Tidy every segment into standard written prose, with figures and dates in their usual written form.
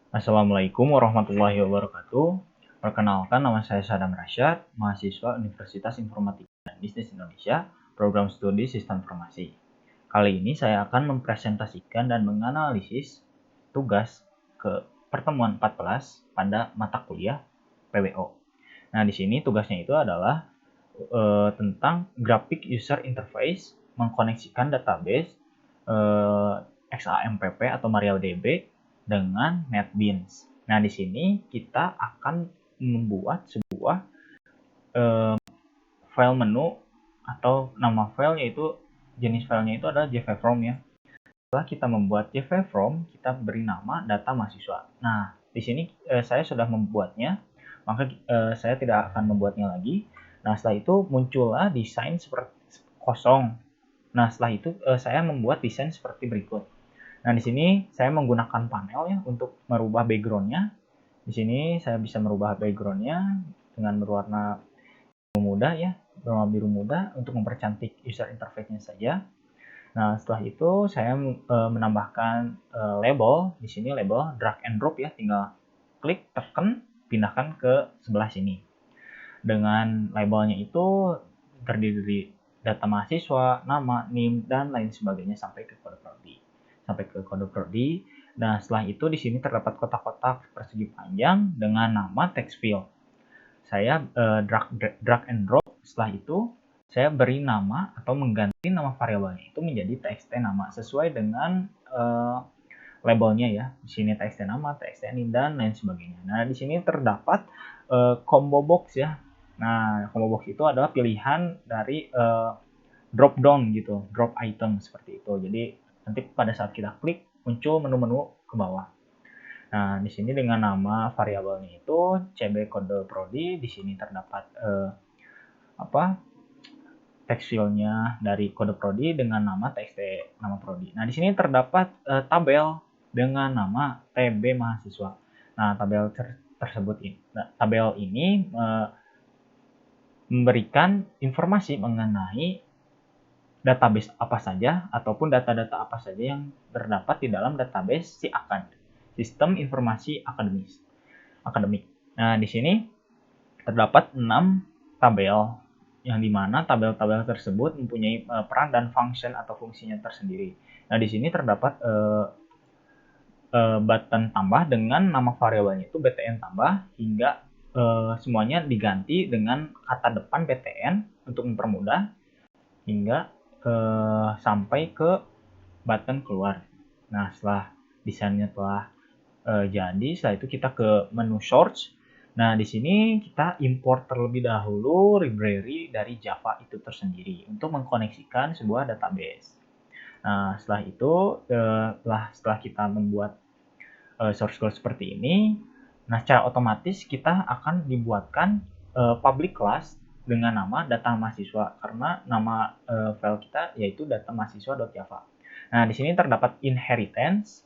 Assalamualaikum warahmatullahi wabarakatuh. Perkenalkan, nama saya Sadam Rasyad, mahasiswa Universitas Informatika dan Bisnis Indonesia, program studi Sistem Informasi. Kali ini saya akan mempresentasikan dan menganalisis tugas ke pertemuan 14 pada mata kuliah PWO. Nah, di sini tugasnya itu adalah tentang graphic user interface, mengkoneksikan database XAMPP atau MariaDB dengan NetBeans. Nah, di sini kita akan membuat sebuah file menu atau nama file, yaitu jenis filenya itu adalah JVFrom ya. Setelah kita membuat JVFrom, kita beri nama data mahasiswa. Nah, di sini saya sudah membuatnya, maka saya tidak akan membuatnya lagi. Nah, setelah itu muncullah desain seperti kosong. Nah, setelah itu saya membuat desain seperti berikut. Nah, di sini saya menggunakan panel ya untuk merubah background-nya. Di sini saya bisa merubah background-nya dengan berwarna biru muda ya, berwarna biru muda untuk mempercantik user interface-nya saja. Nah, setelah itu saya menambahkan label. Di sini label drag and drop ya, tinggal klik, tekan, pindahkan ke sebelah sini. Dengan labelnya itu terdiri dari data mahasiswa, nama, NIM, dan lain sebagainya sampai ke kode prodi. Nah, setelah itu di sini terdapat kotak-kotak persegi panjang dengan nama text field. Saya drag and drop. Setelah itu saya beri nama atau mengganti nama variabelnya itu menjadi txt nama sesuai dengan labelnya ya. Di sini txt nama, txt NIM, dan lain sebagainya. Nah, di sini terdapat combo box ya. Nah, combo box itu adalah pilihan dari drop down gitu, drop item seperti itu. Jadi nanti pada saat kita klik muncul menu-menu ke bawah. Nah, di sini dengan nama variabelnya itu CB kode prodi. Di sini terdapat text file-nya dari kode prodi dengan nama txt nama prodi. Nah, di sini terdapat tabel dengan nama TB mahasiswa. Nah, tabel ini memberikan informasi mengenai database apa saja ataupun data-data apa saja yang terdapat di dalam database SIAKAD, Sistem Informasi Akademik. Nah, di sini terdapat 6 tabel yang dimana tabel-tabel tersebut mempunyai peran dan function atau fungsinya tersendiri. Nah, di sini terdapat button tambah dengan nama variabelnya itu btn tambah hingga semuanya diganti dengan kata depan btn untuk mempermudah hingga sampai ke button keluar. Nah, setelah desainnya telah jadi, setelah itu kita ke menu source. Nah, di sini kita import terlebih dahulu library dari Java itu tersendiri untuk mengkoneksikan sebuah database. Nah, setelah itu, setelah kita membuat source code seperti ini, nah secara otomatis kita akan dibuatkan public class dengan nama data mahasiswa karena nama file kita yaitu data mahasiswa.java. Nah, di sini terdapat inheritance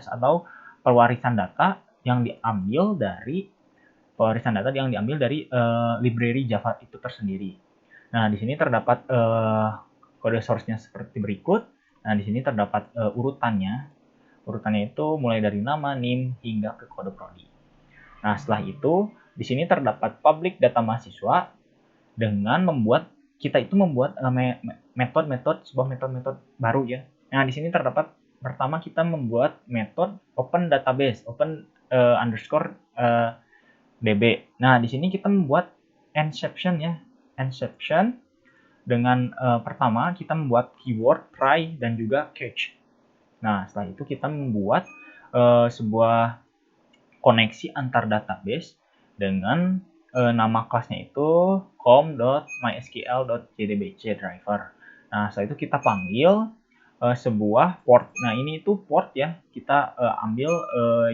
atau pewarisan data yang diambil dari library Java itu tersendiri. Nah, di sini terdapat kode source-nya seperti berikut. Nah, di sini terdapat urutannya. Urutannya itu mulai dari nama, NIM, hingga ke kode prodi. Nah, setelah itu di sini terdapat public data mahasiswa dengan kita membuat sebuah metode baru ya. Nah, di sini terdapat pertama kita membuat metode open database, db. Nah, di sini kita membuat inception ya. Inception dengan pertama kita membuat keyword try dan juga catch. Nah, setelah itu kita membuat sebuah koneksi antar database dengan nama kelasnya itu com.mysql.jdbc_driver. Nah, setelah itu kita panggil sebuah port. Nah, ini itu port ya. Kita ambil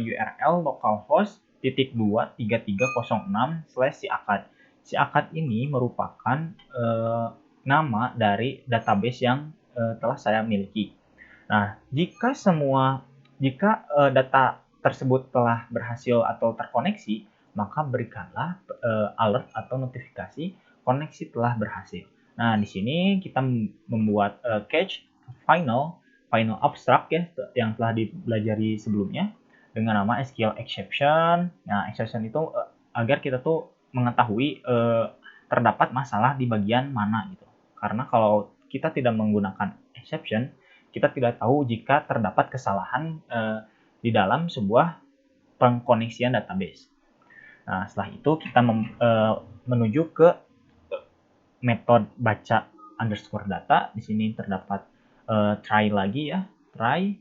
URL localhost 23306/siakad. Siakad ini merupakan nama dari database yang telah saya miliki. Nah, jika data tersebut telah berhasil atau terkoneksi, maka berikanlah alert atau notifikasi koneksi telah berhasil. Nah, di sini kita membuat catch final abstract ya yang telah dipelajari sebelumnya. dengan nama SQL exception. Nah, exception itu agar kita tuh mengetahui terdapat masalah di bagian mana gitu. Karena kalau kita tidak menggunakan exception, kita tidak tahu jika terdapat kesalahan di dalam sebuah pengkoneksian database. Nah, setelah itu kita menuju ke metode baca underscore data. Di sini terdapat try lagi ya, try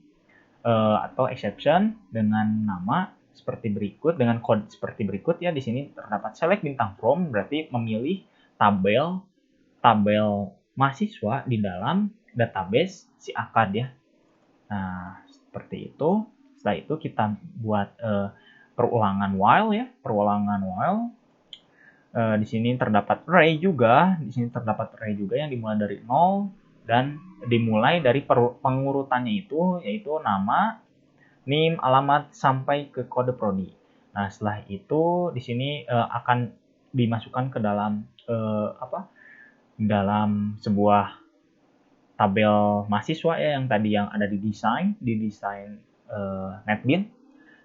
atau exception dengan nama seperti berikut, dengan kode seperti berikut ya. Di sini terdapat select bintang from, berarti memilih tabel mahasiswa di dalam database si AKAD ya. Nah, seperti itu. Setelah itu kita buat perulangan while ya, perulangan while. Di sini terdapat array juga, yang dimulai dari 0 dan dimulai dari pengurutannya itu yaitu nama, NIM, alamat sampai ke kode prodi. Nah, setelah itu di sini akan dimasukkan ke dalam dalam sebuah tabel mahasiswa ya, yang tadi yang ada di desain NetBeans.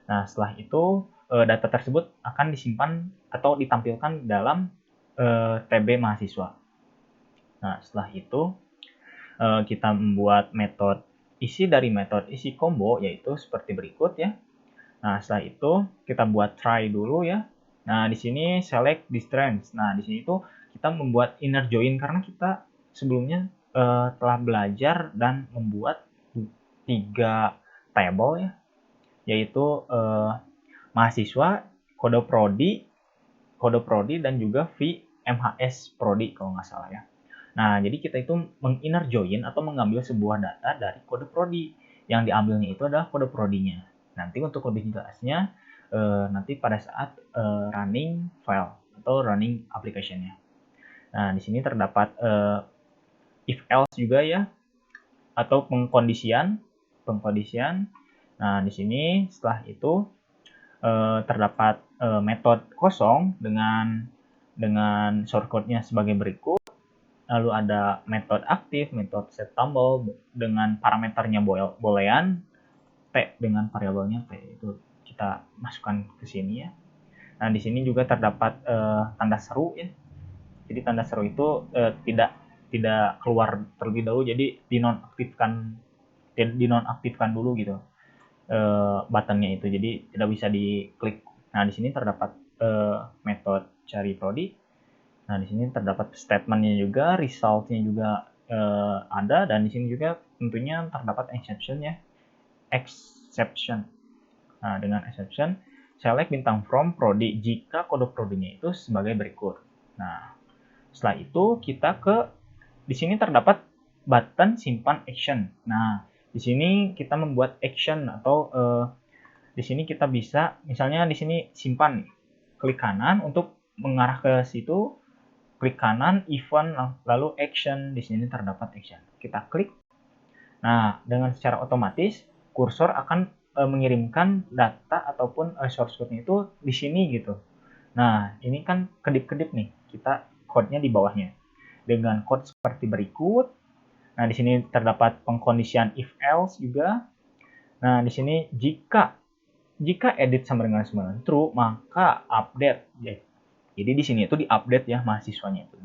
Nah, setelah itu data tersebut akan disimpan atau ditampilkan dalam TB mahasiswa. Nah, setelah itu kita membuat metode isi dari metode isi combo, yaitu seperti berikut ya. Nah, setelah itu kita buat try dulu ya. Nah, di sini select distance. Nah, di sini tuh kita membuat inner join karena kita sebelumnya telah belajar dan membuat 3 table ya, yaitu mahasiswa, kode prodi dan juga VMHS prodi kalau nggak salah ya. Nah, jadi kita itu menginner join atau mengambil sebuah data dari kode prodi. Yang diambilnya itu adalah kode prodinya. Nanti untuk lebih jelasnya nanti pada saat running file atau running application-nya. Nah, di sini terdapat if else juga ya, atau pengkondisian. Nah, di sini setelah itu terdapat metode kosong dengan shortcode-nya sebagai berikut. Lalu ada metode aktif, metode set tumble dengan parameternya boolean, T dengan variabelnya T, itu kita masukkan ke sini ya. Nah, di sini juga terdapat tanda seru ya. Jadi tanda seru itu tidak keluar terlebih dahulu, jadi dinonaktifkan dulu gitu buttonnya itu, jadi tidak bisa diklik. Nah, di sini terdapat metode cari prodi. Nah, di sini terdapat statementnya juga, resultnya juga ada, dan di sini juga tentunya terdapat exception ya, exception. Nah, dengan exception select bintang from prodi jika kode prodinya itu sebagai berikut. Nah, setelah itu kita di sini terdapat button simpan action. Nah, di sini kita membuat action atau di sini kita bisa misalnya di sini simpan nih, klik kanan untuk mengarah ke situ, klik kanan event lalu action. Di sini terdapat action. Kita klik. Nah, dengan secara otomatis kursor akan mengirimkan data ataupun source code-nya itu di sini gitu. Nah, ini kan kedip-kedip nih. Kita code-nya di bawahnya dengan code seperti berikut. Nah, di sini terdapat pengkondisian if else juga. Nah, di sini jika edit sama dengan 9 true, maka update. Jadi di sini itu di-update ya mahasiswanya itu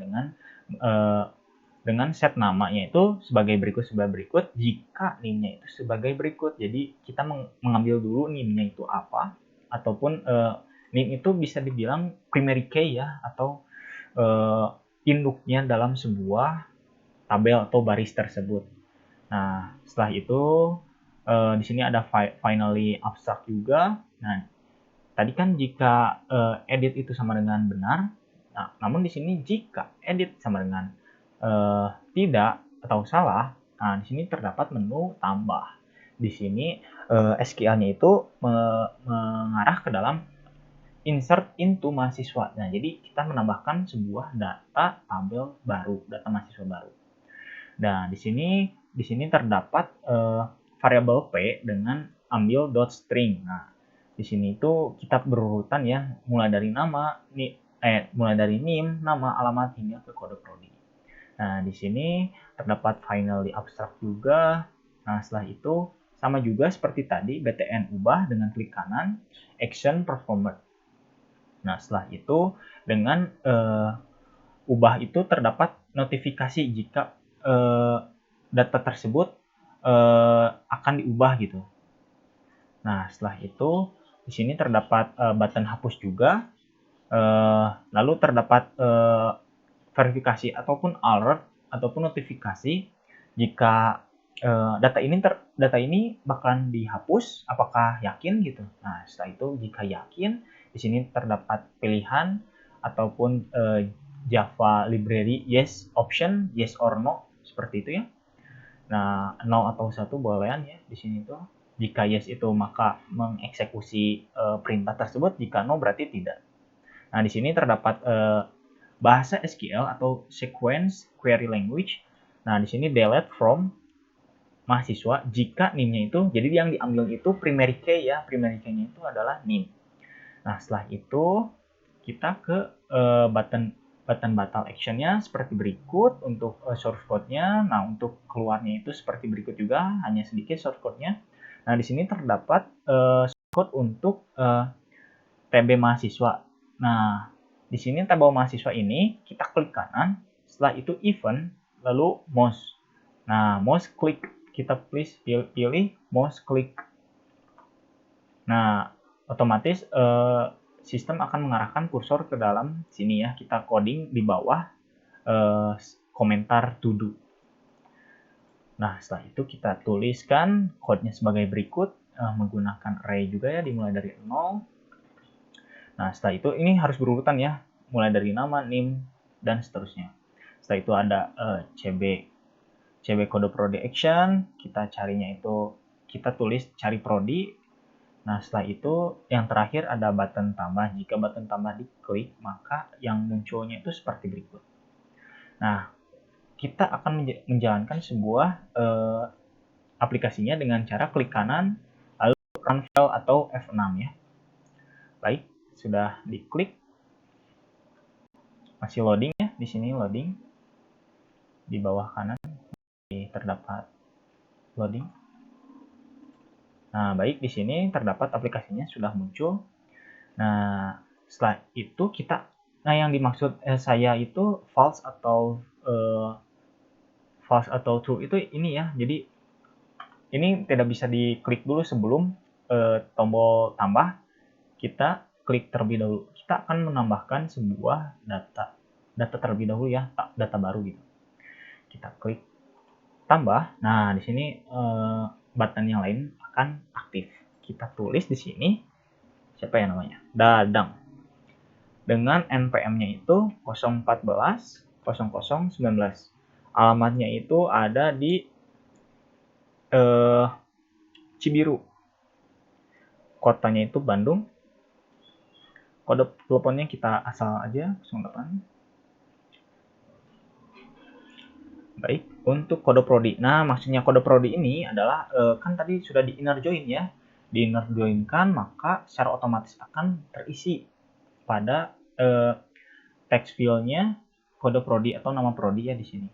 dengan set namanya itu sebagai berikut jika NIM-nya itu sebagai berikut. Jadi kita mengambil dulu NIM-nya itu apa, ataupun NIM itu bisa dibilang primary key ya, atau induknya dalam sebuah tabel atau baris tersebut. Nah, setelah itu di sini ada finally abstract juga. Nah, tadi kan jika edit itu sama dengan benar, nah, namun di sini jika edit sama dengan tidak atau salah, nah di sini terdapat menu tambah. Di sini SQL-nya itu mengarah ke dalam insert into mahasiswa. Nah, jadi kita menambahkan sebuah data tabel baru, data mahasiswa baru. Nah, di sini terdapat variabel p dengan ambil dot string. Nah, di sini itu kita berurutan ya, mulai dari NIM, nama, alamat hingga ke kode prodi. Nah, di sini terdapat finally abstract juga. Nah, setelah itu Sama juga seperti tadi, btn ubah dengan klik kanan, action performer. Nah, setelah itu dengan ubah itu terdapat notifikasi jika data tersebut akan diubah gitu. Nah, setelah itu di sini terdapat button hapus juga. Lalu terdapat verifikasi ataupun alert ataupun notifikasi jika data ini bakalan dihapus, apakah yakin gitu. Nah, setelah itu jika yakin, di sini terdapat pilihan ataupun Java library yes option, yes or no, seperti itu ya. Nah, 0 atau 1 bolehan ya di sini tuh. Jika yes itu maka mengeksekusi perintah tersebut, jika no berarti tidak. Nah, di sini terdapat bahasa SQL atau Sequence Query Language. Nah, di sini delete from mahasiswa jika NIM-nya itu, jadi yang diambil itu primary key ya, primary key-nya itu adalah NIM. Nah, setelah itu kita ke button batal action-nya seperti berikut untuk source code-nya. Nah, untuk keluarnya itu seperti berikut juga, hanya sedikit source code-nya. Nah, di sini terdapat source code untuk TB mahasiswa. Nah, di sini tabel mahasiswa ini kita klik kanan, setelah itu event, lalu mouse. Nah, mouse klik, kita please pilih mouse klik. Nah, otomatis sistem akan mengarahkan kursor ke dalam sini ya. Kita coding di bawah komentar to do. Nah, setelah itu kita tuliskan code-nya sebagai berikut menggunakan array juga ya, dimulai dari 0. Nah, setelah itu ini harus berurutan ya, mulai dari nama, NIM, dan seterusnya. Setelah itu ada CB kode prodi action, kita carinya itu, kita tulis cari prodi. Nah, setelah itu yang terakhir ada button tambah. Jika button tambah diklik, maka yang munculnya itu seperti berikut. Nah, kita akan menjalankan sebuah aplikasinya dengan cara klik kanan, lalu run file atau F6 ya. Baik, sudah diklik. Masih loading ya, di sini loading. Di bawah kanan terdapat loading. Nah, baik, di sini terdapat aplikasinya sudah muncul. Nah, setelah itu yang dimaksud saya itu false atau true itu ini ya. Jadi ini tidak bisa diklik dulu sebelum tombol tambah. Kita klik terlebih dahulu. Kita akan menambahkan sebuah data terlebih dahulu ya, data baru gitu. Kita klik tambah. Nah, di sini button yang lain akan aktif. Kita tulis di sini siapa ya namanya? Dadang. Dengan NPM-nya itu 014 0019. Alamatnya itu ada di Cibiru. Kotanya itu Bandung. Kode teleponnya kita asal aja 08. Baik, untuk kode prodi. Nah, maksudnya kode prodi ini adalah kan tadi sudah di inner join ya. Di inner join-kan maka secara otomatis akan terisi pada text field-nya kode prodi atau nama prodi ya di sini.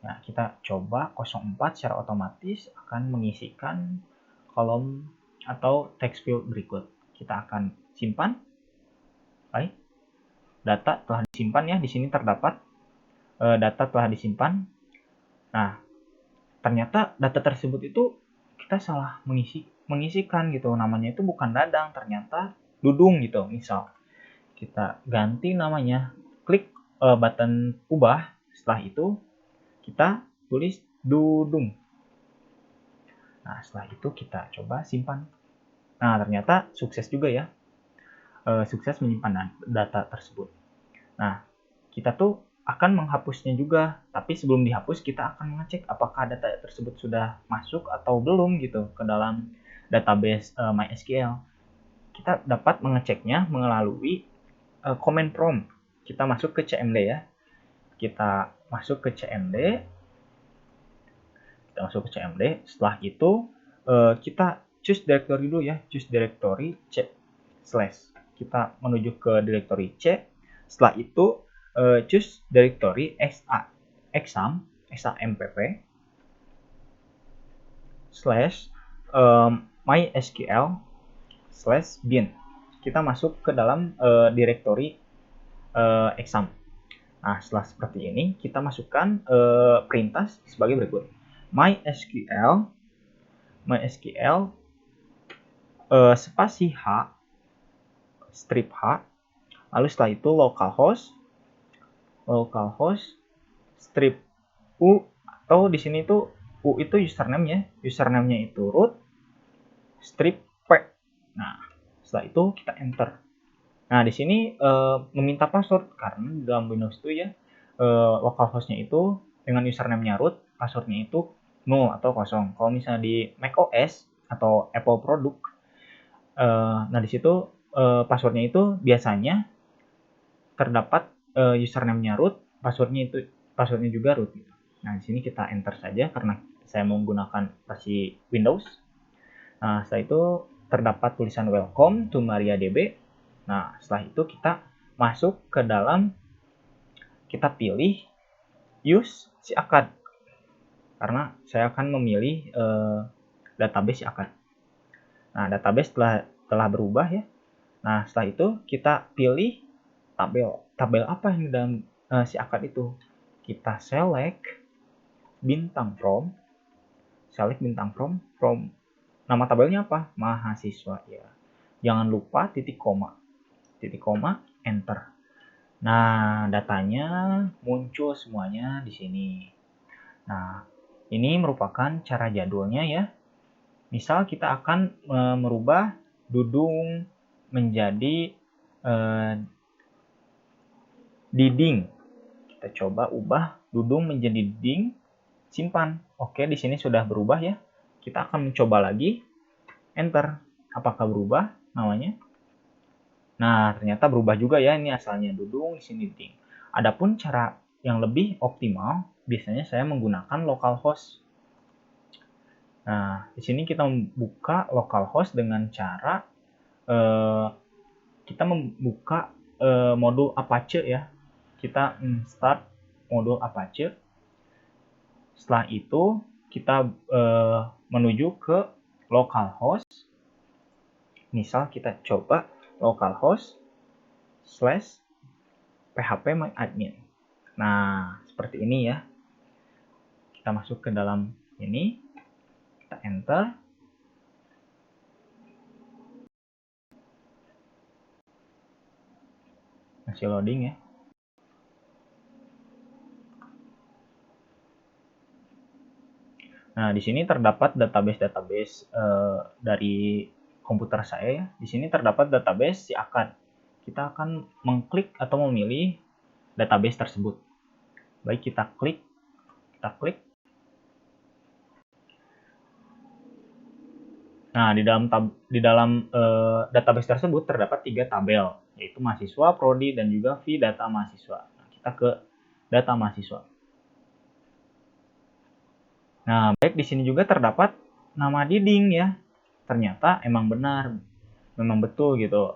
Nah, kita coba 04 secara otomatis akan mengisikan kolom atau text field berikut. Kita akan simpan. Baik. Data telah disimpan ya, di sini terdapat data telah disimpan. Nah, ternyata data tersebut itu kita salah mengisikan gitu. Namanya itu bukan Dadang, ternyata Dudung gitu. Misal kita ganti namanya, klik button ubah. Setelah itu kita tulis Dudung. Nah, setelah itu kita coba simpan. Nah, ternyata sukses juga ya. Sukses menyimpan data tersebut. Nah, kita tuh akan menghapusnya juga, tapi sebelum dihapus kita akan mengecek apakah data tersebut sudah masuk atau belum gitu ke dalam database MySQL. Kita dapat mengeceknya melalui command prompt. Kita masuk ke CMD ya. Kita masuk ke CMD. Setelah itu kita choose directory dulu ya. Choose directory C/. Kita menuju ke directory C. Setelah itu choose directory exampp mysql/bin. Kita masuk ke dalam directory exam. Nah, setelah seperti ini, kita masukkan perintah sebagai berikut. mysql spasi h strip h, lalu setelah itu localhost strip u, atau di sini tuh u itu username-nya itu root strip p. Nah, setelah itu kita enter. Nah, di sini meminta password karena dalam Windows itu ya localhost-nya itu dengan username-nya root, password-nya itu 0 atau kosong. Kalau misalnya di macOS atau Apple produk, nah di situ password-nya itu biasanya terdapat username-nya root, password-nya juga root. Nah, di sini kita enter saja karena saya menggunakan versi Windows. Nah, setelah itu terdapat tulisan welcome to MariaDB. Nah, setelah itu kita masuk ke dalam, kita pilih use SIACAD karena saya akan memilih database SIACAD. Nah, database telah berubah ya. Nah, setelah itu kita pilih tabel apa yang dalam SIACAD itu. Kita select bintang from nama tabelnya apa? Mahasiswa ya. Jangan lupa titik koma, enter. Nah, datanya muncul semuanya di sini. Nah, ini merupakan cara jadwalnya ya. Misal kita akan merubah Dudung menjadi Diding. Kita coba ubah Dudung menjadi Diding, simpan. Oke, di sini sudah berubah ya. Kita akan mencoba lagi, enter. Apakah berubah namanya? Nah, ternyata berubah juga ya, ini asalnya Dudung, di sini Ding. Adapun cara yang lebih optimal, biasanya saya menggunakan localhost. Nah, di sini kita membuka localhost dengan cara kita membuka modul Apache ya. Kita start modul Apache. Setelah itu kita menuju ke localhost. Misal kita coba localhost/phpMyAdmin. Nah, seperti ini ya. Kita masuk ke dalam ini, kita enter. Masih loading ya. Nah, di sini terdapat database dari komputer saya ya. Di sini terdapat database SIACAD. Kita akan mengklik atau memilih database tersebut. Baik, kita klik. Nah, di dalam database tersebut terdapat 3 tabel, yaitu mahasiswa, prodi, dan juga fee data mahasiswa. Nah, kita ke data mahasiswa. Nah, baik, di sini juga terdapat nama Diding ya. Ternyata emang benar, memang betul gitu.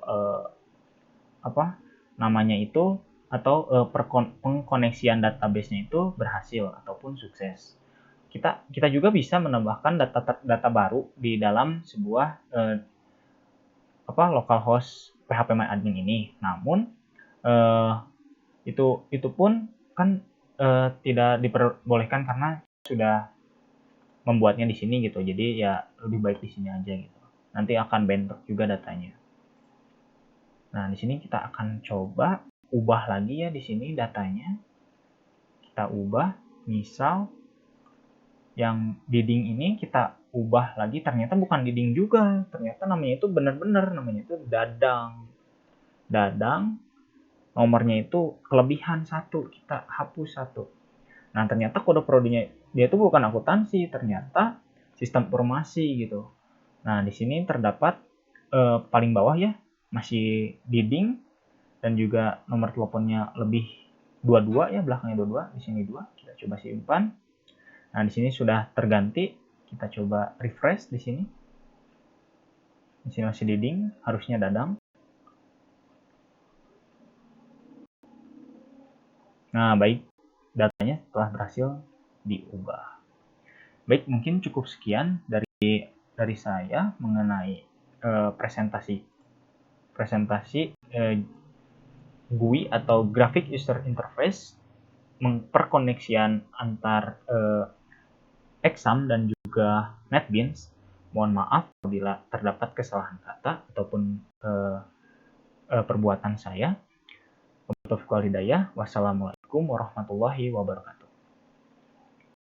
Namanya itu atau pengkoneksian database-nya itu berhasil ataupun sukses. Kita juga bisa menambahkan data baru di dalam sebuah localhost phpMyAdmin ini. Namun itu pun kan tidak diperbolehkan karena sudah membuatnya di sini gitu. Jadi ya lebih baik di sini aja gitu. Nanti akan bentrok juga datanya. Nah, di sini kita akan coba ubah lagi ya di sini datanya. Kita ubah, misal yang Diding ini kita ubah lagi, ternyata bukan Diding juga. Ternyata namanya itu benar-benar namanya itu Dadang. Nomornya itu kelebihan 1, kita hapus 1. Nah, ternyata kode prodinya dia itu bukan akuntansi, ternyata sistem informasi gitu. Nah, di sini terdapat paling bawah ya, masih Diding, dan juga nomor teleponnya lebih 22 ya, belakangnya 22, di sini 2. Kita coba simpan. Nah, di sini sudah terganti. Kita coba refresh di sini. Di sini masih Diding, harusnya Dadang. Nah, baik, datanya telah berhasil diubah. Baik, mungkin cukup sekian dari dari saya mengenai presentasi GUI atau Graphic User Interface, perkoneksian antar Exam dan juga NetBeans. Mohon maaf apabila terdapat kesalahan kata ataupun perbuatan saya. Wassalamualaikum warahmatullahi wabarakatuh.